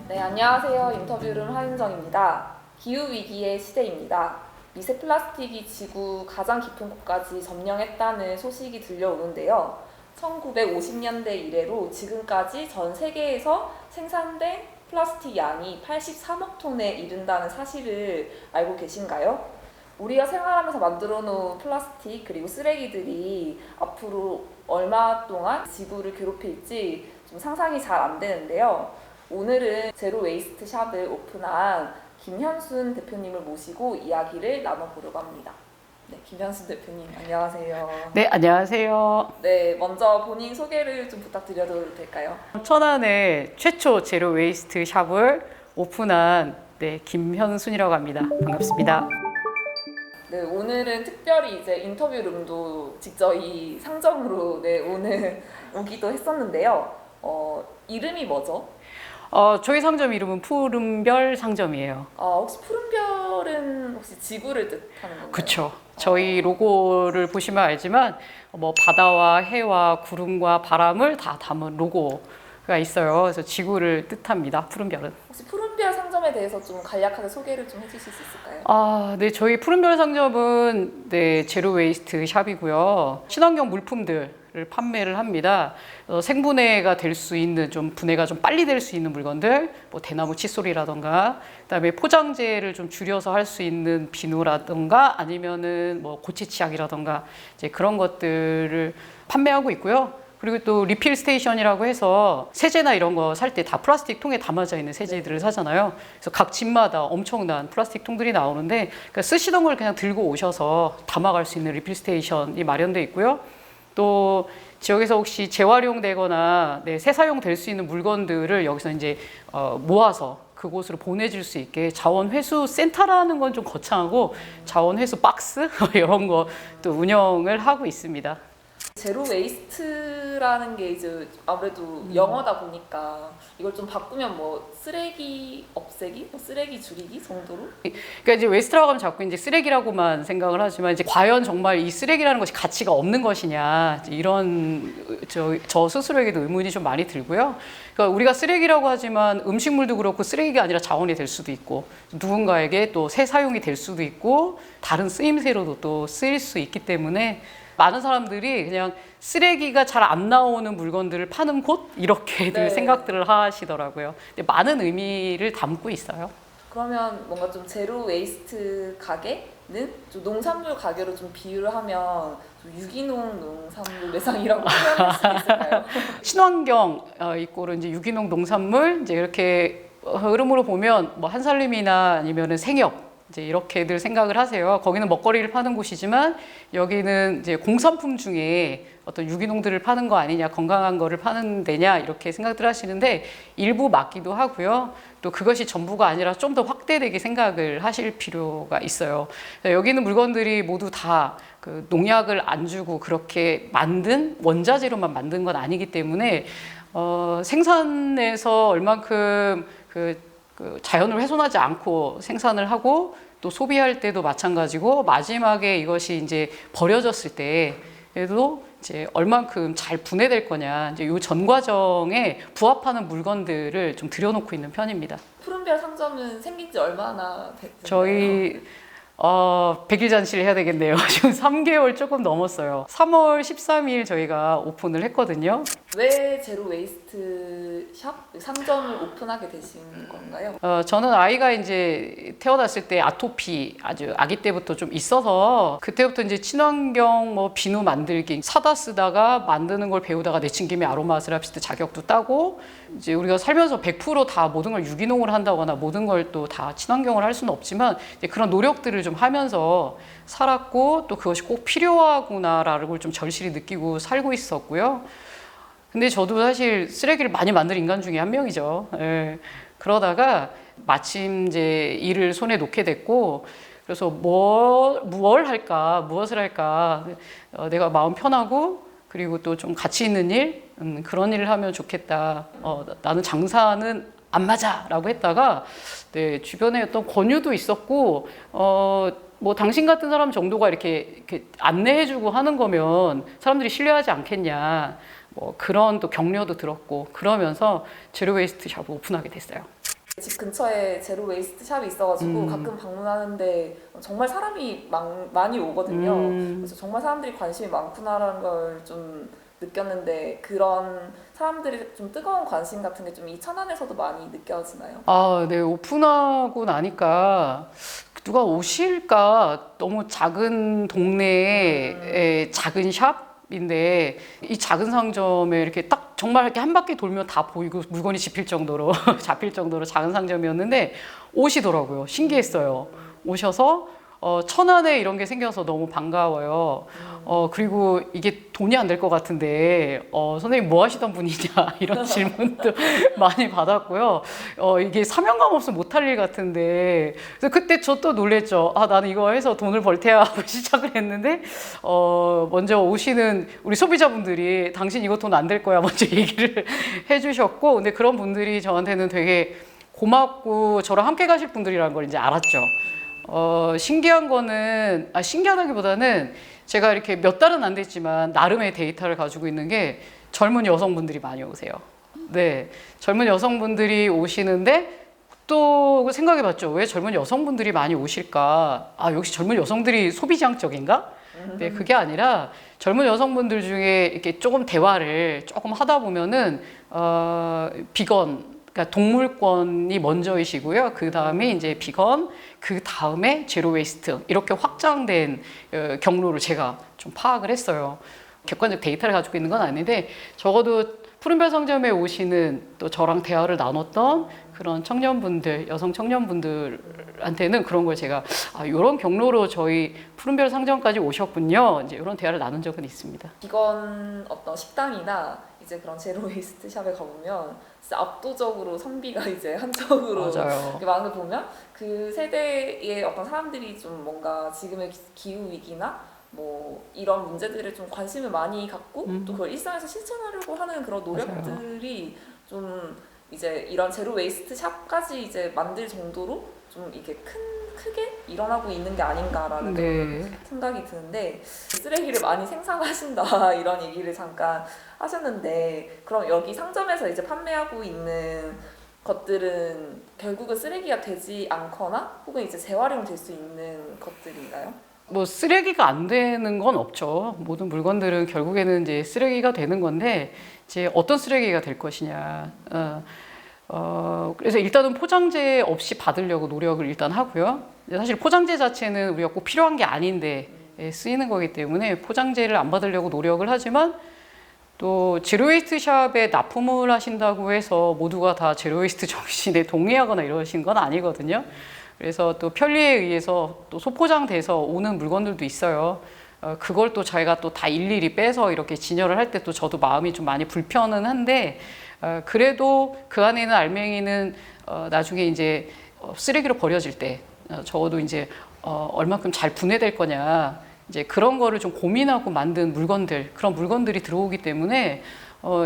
네, 안녕하세요. 인터뷰룸 하윤정입니다. 기후위기의 시대입니다. 미세 플라스틱이 지구 가장 깊은 곳까지 점령했다는 소식이 들려오는데요. 1950년대 이래로 지금까지 전 세계에서 생산된 플라스틱 양이 83억 톤에 이른다는 사실을 알고 계신가요? 우리가 생활하면서 만들어 놓은 플라스틱 그리고 쓰레기들이 앞으로 얼마 동안 지구를 괴롭힐지 좀 상상이 잘 안 되는데요. 오늘은 제로 웨이스트 샵을 오픈한 김현순 대표님을 모시고 이야기를 나눠보려고 합니다. 네, 김현순 대표님 안녕하세요. 네, 안녕하세요. 네, 먼저 본인 소개를 좀 부탁드려도 될까요? 천안에 최초 제로 웨이스트 샵을 오픈한 김현순이라고 합니다. 반갑습니다. 네, 오늘은 특별히 이제 인터뷰룸도 직접 이 상점으로 오늘 오기도 했었는데요. 이름이 뭐죠? 저희 상점 이름은 푸른별 상점이에요. 혹시 푸른별은 혹시 지구를 뜻하는 건가요? 그렇죠. 저희 로고를 보시면 알지만 뭐 바다와 해와 구름과 바람을 다 담은 로고가 있어요. 그래서 지구를 뜻합니다. 푸른별은. 혹시 푸른별 상점에 대해서 좀 간략하게 소개를 좀 해주실 수 있을까요? 네, 저희 푸른별 상점은 제로 웨이스트 샵이고요. 친환경 물품들을 판매를 합니다. 생분해가 될 수 있는 분해가 좀 빨리 될 수 있는 물건들, 뭐 대나무 칫솔이라던가, 그다음에 포장재를 좀 줄여서 할 수 있는 비누라던가, 아니면은 뭐 고체 치약이라던가 이제 그런 것들을 판매하고 있고요. 그리고 또 리필 스테이션이라고 해서 세제나 이런 거 살 때 다 플라스틱 통에 담아져 있는 세제들을 사잖아요. 그래서 각 집마다 엄청난 플라스틱 통들이 나오는데, 그러니까 쓰시던 걸 그냥 들고 오셔서 담아갈 수 있는 리필 스테이션이 마련되어 있고요. 또 지역에서 혹시 재활용되거나 새사용 될 수 있는 물건들을 여기서 이제 모아서 그곳으로 보내줄 수 있게 자원회수 센터라는 건 좀 거창하고 자원회수 박스 이런 거 또 운영을 하고 있습니다. 제로 웨이스트라는 게 이제 아무래도 영어다 보니까 이걸 좀 바꾸면 뭐 쓰레기 없애기, 뭐 쓰레기 줄이기 정도로? 그러니까 이제 웨스트라고 하면 자꾸 이제 쓰레기라고만 생각을 하지만 이제 과연 정말 이 쓰레기라는 것이 가치가 없는 것이냐 이런 저 스스로에게도 의문이 좀 많이 들고요. 그러니까 우리가 쓰레기라고 하지만 음식물도 그렇고 쓰레기가 아니라 자원이 될 수도 있고 누군가에게 또 새 사용이 될 수도 있고 다른 쓰임새로도 또 쓰일 수 있기 때문에 많은 사람들이 그냥 쓰레기가 잘 안 나오는 물건들을 파는 곳 이렇게들 생각들을 하시더라고요. 근데 많은 의미를 담고 있어요. 그러면 뭔가 좀 제로 웨이스트 가게는 좀 농산물 가게로 좀 비유를 하면 좀 유기농 농산물 매장이라고 표현할 수 있을까요? 친환경 이꼬르 이제 유기농 농산물 이제 이렇게 흐름으로 보면 뭐 한살림이나 아니면은 생협 이제 이렇게들 생각을 하세요. 거기는 먹거리를 파는 곳이지만 여기는 이제 공산품 중에 어떤 유기농들을 파는 거 아니냐, 건강한 거를 파는 데냐 이렇게 생각들 하시는데 일부 맞기도 하고요. 또 그것이 전부가 아니라 좀 더 확대되게 생각을 하실 필요가 있어요. 여기 있는 물건들이 모두 다 그 농약을 안 주고 그렇게 만든 원자재로만 만든 건 아니기 때문에 생산에서 얼만큼 그 자연을 훼손하지 않고 생산을 하고 또 소비할 때도 마찬가지고 마지막에 이것이 이제 버려졌을 때에도 이제 얼만큼 잘 분해될 거냐 이제 이 전 과정에 부합하는 물건들을 좀 들여놓고 있는 편입니다. 푸른별 상점은 생긴 지 얼마나 됐나요? 저희 100일 잔치를 해야 되겠네요. 지금 3개월 조금 넘었어요. 3월 13일 저희가 오픈을 했거든요. 왜 제로 웨이스트 샵 상점을 오픈하게 되신 건가요? 저는 아이가 이제 태어났을 때 아토피 아주 아기 때부터 좀 있어서 그때부터 이제 친환경 뭐 비누 만들기 사다 쓰다가 만드는 걸 배우다가 내친김에 아로마 세라피스트 자격도 따고 이제 우리가 살면서 100% 다 모든 걸 유기농을 한다거나 모든 걸 또 다 친환경을 할 수는 없지만 이제 그런 노력들을 좀 하면서 살았고 또 그것이 꼭 필요하구나라는 걸 좀 절실히 느끼고 살고 있었고요. 근데 저도 사실 쓰레기를 많이 만든 인간 중에 한 명이죠. 예. 그러다가 마침 이제 일을 손에 놓게 됐고, 그래서 무엇을 할까, 내가 마음 편하고, 그리고 또 좀 가치 있는 일, 그런 일을 하면 좋겠다. 나는 장사는 안 맞아! 라고 했다가, 주변에 어떤 권유도 있었고, 뭐 당신 같은 사람 정도가 이렇게 안내해주고 하는 거면 사람들이 신뢰하지 않겠냐. 뭐 그런 또 격려도 들었고 그러면서 제로 웨이스트 샵을 오픈하게 됐어요. 집 근처에 제로 웨이스트 샵이 있어가지고 음. 가끔 방문하는데 정말 사람이 많이 오거든요. 그래서 정말 사람들이 관심이 많구나라는 걸 좀 느꼈는데 그런 사람들이 좀 뜨거운 관심 같은 게 좀 이 천안에서도 많이 느껴지나요? 아, 네, 오픈하고 나니까 누가 오실까? 너무 작은 동네에 작은 샵인데 이 작은 상점에 이렇게 딱 정말 이렇게 한 바퀴 돌면 다 보이고 물건이 집힐 정도로 잡힐 정도로 작은 상점이었는데 오시더라고요. 신기했어요. 오셔서 천안에 이런 게 생겨서 너무 반가워요. 그리고 이게 돈이 안 될 것 같은데, 선생님 뭐 하시던 분이냐, 이런 질문도 많이 받았고요. 이게 사명감 없으면 못할 일 같은데, 그래서 그때 저 또 놀랬죠. 아, 나는 이거 해서 돈을 벌 테야 하고 시작을 했는데, 먼저 오시는 우리 소비자분들이 당신 이거 돈 안 될 거야 먼저 얘기를 해주셨고, 근데 그런 분들이 저한테는 되게 고맙고 저랑 함께 가실 분들이라는 걸 이제 알았죠. 신기한 거는, 신기하다기보다는 제가 이렇게 몇 달은 안 됐지만 나름의 데이터를 가지고 있는 게 젊은 여성분들이 많이 오세요. 네. 젊은 여성분들이 오시는데 또 생각해 봤죠. 왜 젊은 여성분들이 많이 오실까? 아, 역시 젊은 여성들이 소비지향적인가? 네, 그게 아니라 젊은 여성분들 중에 이렇게 조금 대화를 조금 하다 보면은, 비건, 그러니까 동물권이 먼저이시고요. 그 다음에 이제 비건, 그 다음에 제로 웨이스트 이렇게 확장된 경로를 제가 좀 파악을 했어요. 객관적 데이터를 가지고 있는 건 아닌데 적어도 푸른별 상점에 오시는 또 저랑 대화를 나눴던 그런 청년분들, 여성 청년분들한테는 그런 걸 제가 이런 경로로 저희 푸른별 상점까지 오셨군요. 이제 이런 대화를 나눈 적은 있습니다. 비건 어떤 식당이나 이제 그런 제로 웨이스트 샵에 가보면 진짜 압도적으로 성비가 이제 한쪽으로 맞아요. 이렇게 많은 걸 보면 그 세대의 어떤 사람들이 좀 뭔가 지금의 기후 위기나 뭐 이런 문제들에 좀 관심을 많이 갖고 또 그걸 일상에서 실천하려고 하는 그런 노력들이 좀 이제 이런 제로 웨이스트 샵까지 이제 만들 정도로 좀 이게 크게 일어나고 있는 게 아닌가라는 네. 생각이 드는데 쓰레기를 많이 생산하신다 이런 얘기를 잠깐 하셨는데 그럼 여기 상점에서 이제 판매하고 있는 것들은 결국은 쓰레기가 되지 않거나 혹은 이제 재활용 될 수 있는 것들인가요? 뭐 쓰레기가 안 되는 건 없죠. 모든 물건들은 결국에는 이제 쓰레기가 되는 건데 이제 어떤 쓰레기가 될 것이냐. 그래서 일단은 포장재 없이 받으려고 노력을 일단 하고요. 사실 포장재 자체는 우리가 꼭 필요한 게 아닌데 쓰이는 거기 때문에 포장재를 안 받으려고 노력을 하지만 또 제로웨이스트 샵에 납품을 하신다고 해서 모두가 다 제로웨이스트 정신에 동의하거나 이러신 건 아니거든요. 그래서 또 편리에 의해서 또 소포장돼서 오는 물건들도 있어요. 그걸 또 저희가 또 다 일일이 빼서 이렇게 진열을 할 때 또 저도 마음이 좀 많이 불편은 한데 그래도 그 안에 있는 알맹이는 나중에 이제 쓰레기로 버려질 때 적어도 이제 얼마큼 잘 분해될 거냐 이제 그런 거를 좀 고민하고 만든 물건들 그런 물건들이 들어오기 때문에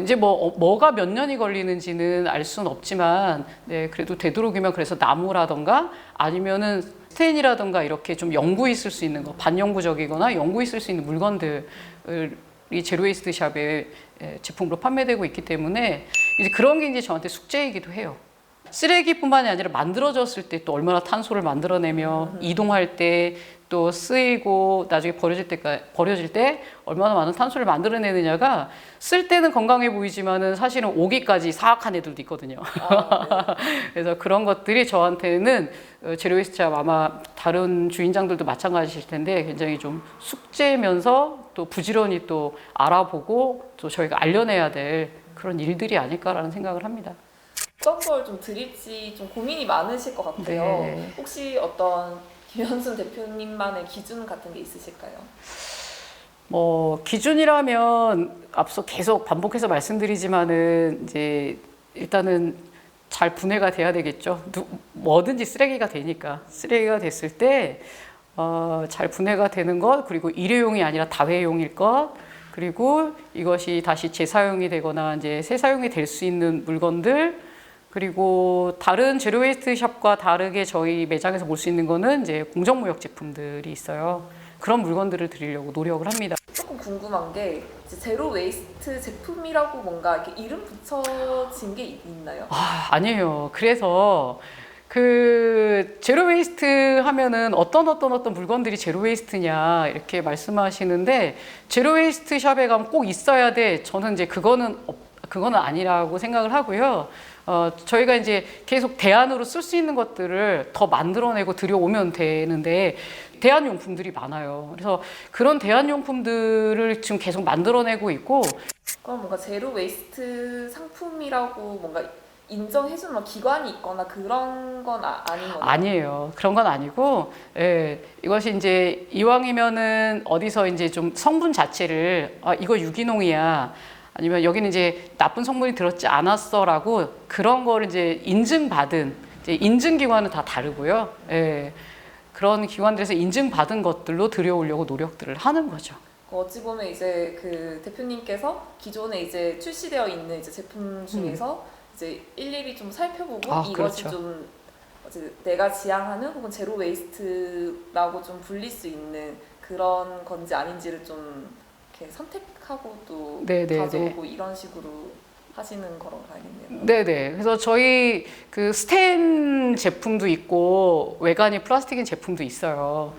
이제 뭐가 몇 년이 걸리는지는 알 수는 없지만 네, 그래도 되도록이면 그래서 나무라던가 아니면은 스테인이라던가 이렇게 좀 영구 있을 수 있는 거 반영구적이거나 영구 있을 수 있는 물건들이 제로웨이스트 샵에 제품으로 판매되고 있기 때문에 이제 그런 게 이제 저한테 숙제이기도 해요. 쓰레기뿐만이 아니라 만들어졌을 때 또 얼마나 탄소를 만들어내며 이동할 때 또 쓰이고 나중에 버려질 때 얼마나 많은 탄소를 만들어내느냐가 쓸 때는 건강해 보이지만은 사실은 오기까지 사악한 애들도 있거든요. 네. 그래서 그런 것들이 저한테는 제로웨이스트 아마 다른 주인장들도 마찬가지일 텐데 굉장히 좀 숙제면서 또 부지런히 또 알아보고 또 저희가 알려내야 될 그런 일들이 아닐까라는 생각을 합니다. 어떤 걸 좀 드릴지 좀 고민이 많으실 것 같아요. 네. 혹시 어떤 김현순 대표님만의 기준 같은 게 있으실까요? 기준이라면 앞서 계속 반복해서 말씀드리지만은 이제 일단은 잘 분해가 돼야 되겠죠. 뭐든지 쓰레기가 되니까 쓰레기가 됐을 때 잘 분해가 되는 것 그리고 일회용이 아니라 다회용일 것 그리고 이것이 다시 재사용이 되거나 이제 새사용이 될 수 있는 물건들 그리고 다른 제로웨이스트 샵과 다르게 저희 매장에서 볼 수 있는 거는 이제 공정무역 제품들이 있어요. 그런 물건들을 드리려고 노력을 합니다. 조금 궁금한 게 이제 제로 웨이스트 제품이라고 뭔가 이렇게 이름 붙여진 게 있나요? 아니에요. 그래서 그 제로 웨이스트 하면은 어떤 물건들이 제로 웨이스트냐 이렇게 말씀하시는데 제로 웨이스트 샵에 가면 꼭 있어야 돼. 저는 이제 그거는 아니라고 생각을 하고요. 저희가 이제 계속 대안으로 쓸 수 있는 것들을 더 만들어내고 들여오면 되는데 대안용품들이 많아요. 그래서 그런 대안용품들을 지금 계속 만들어내고 있고. 그럼 뭔가 제로 웨이스트 상품이라고 뭔가 인정해주는 기관이 있거나 그런 건 아닌 거죠? 아니에요. 그런 건 아니고, 예, 이것이 이제 이왕이면은 어디서 이제 좀 성분 자체를 이거 유기농이야. 아니면 여기는 이제 나쁜 성분이 들었지 않았어라고 그런 거를 이제 인증받은 이제 인증기관은 다 다르고요. 예, 그런 기관들에서 인증받은 것들로 들여오려고 노력들을 하는 거죠. 어찌 보면 이제 그 대표님께서 기존에 이제 출시되어 있는 이제 제품 중에서 이제 일일이 좀 살펴보고 이것이 그렇죠. 좀 이제 내가 지향하는 혹은 제로 웨이스트라고 좀 불릴 수 있는 그런 건지 아닌지를 좀 이렇게 선택하고 또 가져오고 이런 식으로 하시는 거라고 알겠네요. 네네. 그래서 저희 그 스텐 제품도 있고 외관이 플라스틱인 제품도 있어요.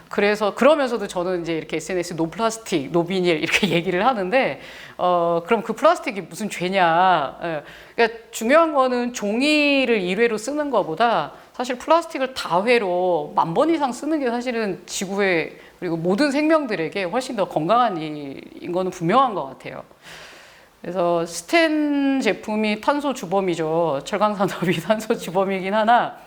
그래서 그러면서도 저는 이제 이렇게 SNS 노 플라스틱, 노 비닐 이렇게 얘기를 하는데 그럼 그 플라스틱이 무슨 죄냐? 예. 그러니까 중요한 거는 종이를 일회로 쓰는 것보다 사실 플라스틱을 다회로 10,000번 이상 쓰는 게 사실은 지구에 그리고 모든 생명들에게 훨씬 더 건강한 일인 거는 분명한 것 같아요. 그래서 스텐 제품이 탄소 주범이죠. 철강 산업이 탄소 주범이긴 하나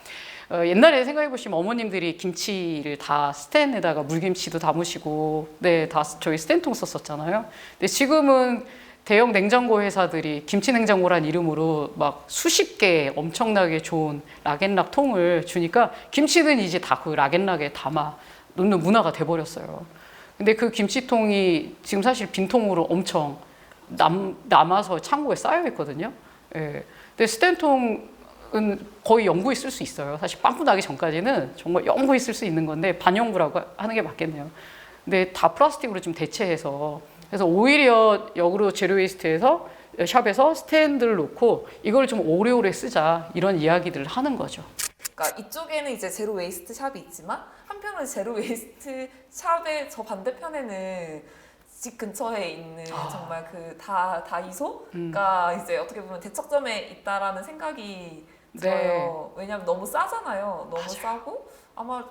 옛날에 생각해 보시면 어머님들이 김치를 다 스텐에다가 물김치도 담으시고 네, 다 저희 스텐통 썼었잖아요. 근데 지금은 대형 냉장고 회사들이 김치 냉장고란 이름으로 막 수십 개 엄청나게 좋은 락앤락 통을 주니까 김치는 이제 다 그 락앤락에 담아 놓는 문화가 돼버렸어요. 근데 그 김치통이 지금 사실 빈통으로 엄청 남아서 창고에 쌓여 있거든요. 예. 근데 스텐통은 거의 영구히 쓸 수 있어요. 사실 빵꾸 나기 전까지는 정말 영구히 쓸 수 있는 건데 반영구라고 하는 게 맞겠네요. 근데 다 플라스틱으로 좀 대체해서 그래서 오히려 역으로 제로웨이스트에서 샵에서 스탠드를 놓고 이걸 좀 오래오래 쓰자 이런 이야기들을 하는 거죠. 그러니까 이쪽에는 이제 제로 웨이스트 샵이 있지만 한편으로는 제로 웨이스트 샵의 저 반대편에는 집 근처에 있는 정말 그 다이소가 이제 어떻게 보면 대척점에 있다라는 생각이 들어요. 왜냐면 너무 싸잖아요. 너무 싸고 아마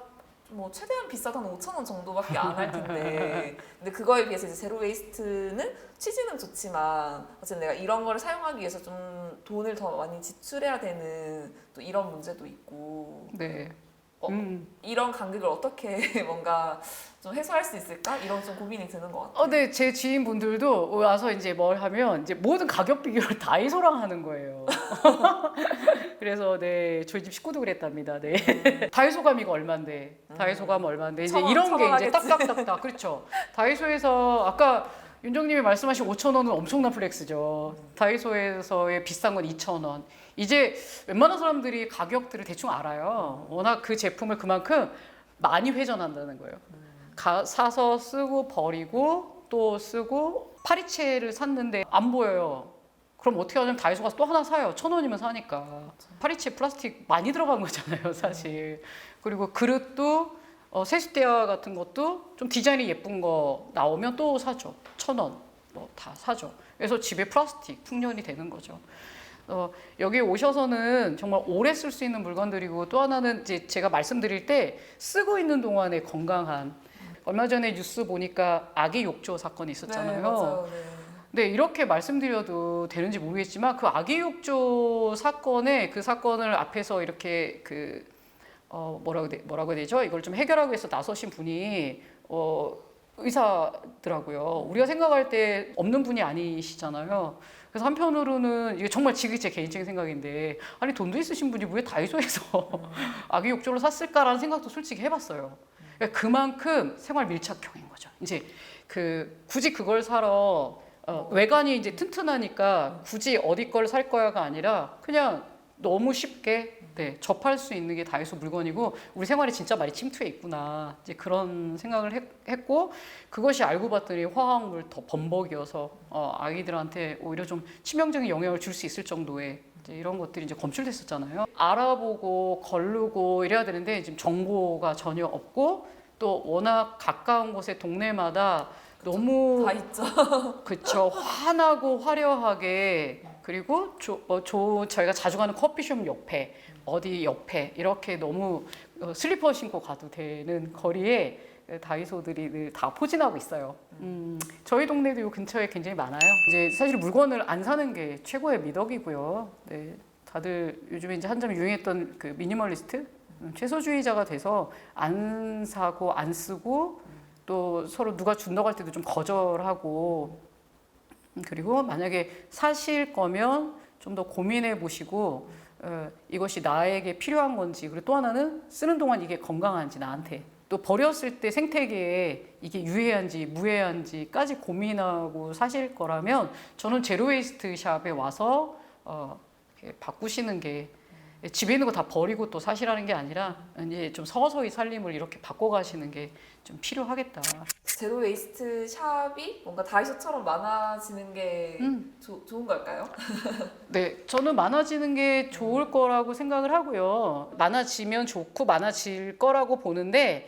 뭐 최대한 비싸도 한 5,000원 정도밖에 안 할 텐데 근데 그거에 비해서 이제 제로 웨이스트는 취지는 좋지만 어쨌든 내가 이런 거를 사용하기 위해서 좀 돈을 더 많이 지출해야 되는 또 이런 문제도 있고 네. 이런 간극을 어떻게 뭔가 좀 해소할 수 있을까? 이런 좀 고민이 드는 것 같아요. 네, 제 지인분들도 와서 이제 뭘 하면 이제 모든 가격 비교를 다이소랑 하는 거예요. 그래서 네, 저희 집 식구도 그랬답니다. 네. 다이소 가면 이거 얼마인데, 다이소 가면 얼마인데 이제 이런 게 이제 딱딱딱딱 그렇죠. 다이소에서 아까 윤정님이 말씀하신 5,000원은 엄청난 플렉스죠. 다이소에서의 비싼 건 2,000원. 이제 웬만한 사람들이 가격들을 대충 알아요. 워낙 그 제품을 그만큼 많이 회전한다는 거예요. 사서 쓰고 버리고 또 쓰고 파리채를 샀는데 안 보여요. 그럼 어떻게 하냐면 다이소 가서 또 하나 사요. 1,000원이면 사니까. 파리채 플라스틱 많이 들어간 거잖아요, 사실. 그리고 그릇도 세숫대야 같은 것도 좀 디자인이 예쁜 거 나오면 또 사죠. 1,000원 뭐 다 사죠. 그래서 집에 플라스틱 풍년이 되는 거죠. 여기 오셔서는 정말 오래 쓸 수 있는 물건들이고 또 하나는 이제 제가 말씀드릴 때 쓰고 있는 동안에 건강한 얼마 전에 뉴스 보니까 아기 욕조 사건이 있었잖아요. 네, 맞아요. 네, 이렇게 말씀드려도 되는지 모르겠지만 그 아기 욕조 사건에 그 사건을 앞에서 이렇게 그 뭐라고 해야 되죠? 이걸 좀 해결하기 위해서 나서신 분이 의사더라고요. 우리가 생각할 때 없는 분이 아니시잖아요. 그래서 한편으로는 이게 정말 제 개인적인 생각인데 아니 돈도 있으신 분이 왜 다이소에서 아기 욕조를 샀을까라는 생각도 솔직히 해봤어요. 그러니까 그만큼 생활 밀착형인 거죠. 이제 굳이 그걸 사러 외관이 이제 튼튼하니까 굳이 어디 걸 살 거야가 아니라 그냥 너무 쉽게 접할 수 있는 게 다이소 물건이고 우리 생활에 진짜 많이 침투해 있구나 이제 그런 생각을 했고 그것이 알고 봤더니 화학물 더 범벅이어서 아이들한테 오히려 좀 치명적인 영향을 줄 수 있을 정도의 이제 이런 것들이 이제 검출됐었잖아요. 알아보고 거르고 이래야 되는데 지금 정보가 전혀 없고 또 워낙 가까운 곳에 동네마다 너무 다 있죠. 그쵸 환하고 화려하게 그리고 저희가 자주 가는 커피숍 옆에 어디 옆에 이렇게 너무 슬리퍼 신고 가도 되는 거리에 다이소들이 늘 다 포진하고 있어요. 저희 동네도 요 근처에 굉장히 많아요. 이제 사실 물건을 안 사는 게 최고의 미덕이고요. 네, 다들 요즘에 이제 한참 유행했던 그 미니멀리스트 최소주의자가 돼서 안 사고 안 쓰고 또 서로 누가 준다고 할 때도 좀 거절하고 그리고 만약에 사실 거면 좀 더 고민해 보시고 이것이 나에게 필요한 건지 그리고 또 하나는 쓰는 동안 이게 건강한지 나한테 또 버렸을 때 생태계에 이게 유해한지 무해한지까지 고민하고 사실 거라면 저는 제로웨이스트 샵에 와서 이렇게 바꾸시는 게 집에 있는 거 다 버리고 또 사시라는 게 아니라 이제 좀 서서히 살림을 이렇게 바꿔가시는 게 좀 필요하겠다. 제로 웨이스트 샵이 뭔가 다이소처럼 많아지는 게 좋은 걸까요? 네, 저는 많아지는 게 좋을 거라고 생각을 하고요. 많아지면 좋고 많아질 거라고 보는데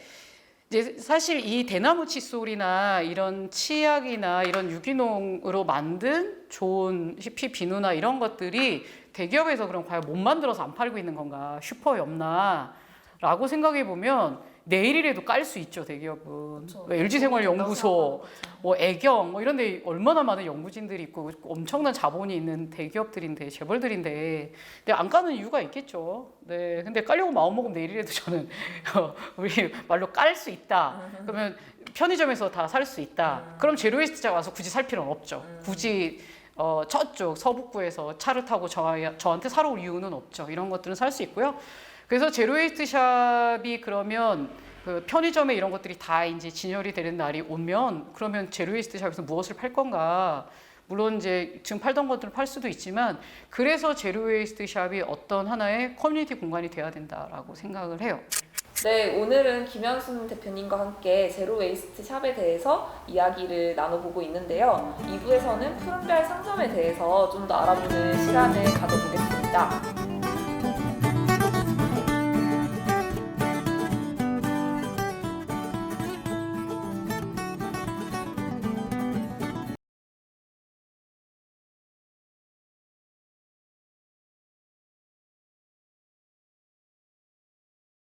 이제 사실 이 대나무 칫솔이나 이런 치약이나 이런 유기농으로 만든 좋은 히피 비누나 이런 것들이 대기업에서 그럼 과연 못 만들어서 안 팔고 있는 건가? 슈퍼에 없나? 라고 생각해 보면 내일이라도 깔 수 있죠, 대기업은. 그렇죠. LG생활연구소, 뭐 애경, 뭐 이런 데 얼마나 많은 연구진들이 있고 엄청난 자본이 있는 대기업들인데, 재벌들인데. 근데 안 까는 이유가 있겠죠. 네. 근데 깔려고 마음먹으면 내일이라도 저는 우리 말로 깔 수 있다. 그러면 편의점에서 다 살 수 있다. 그럼 제로웨이스트자 와서 굳이 살 필요는 없죠. 굳이 저쪽 서북부에서 차를 타고 저한테 사러 올 이유는 없죠. 이런 것들은 살 수 있고요. 그래서 제로웨이스트 샵이 그러면 그 편의점에 이런 것들이 다 이제 진열이 되는 날이 오면 그러면 제로웨이스트 샵에서 무엇을 팔 건가? 물론 이제 지금 팔던 것들을 팔 수도 있지만 그래서 제로웨이스트 샵이 어떤 하나의 커뮤니티 공간이 돼야 된다라고 생각을 해요. 네, 오늘은 김현순 대표님과 함께 제로 웨이스트 샵에 대해서 이야기를 나눠보고 있는데요. 2부에서는 푸른별 상점에 대해서 좀 더 알아보는 시간을 가져보겠습니다.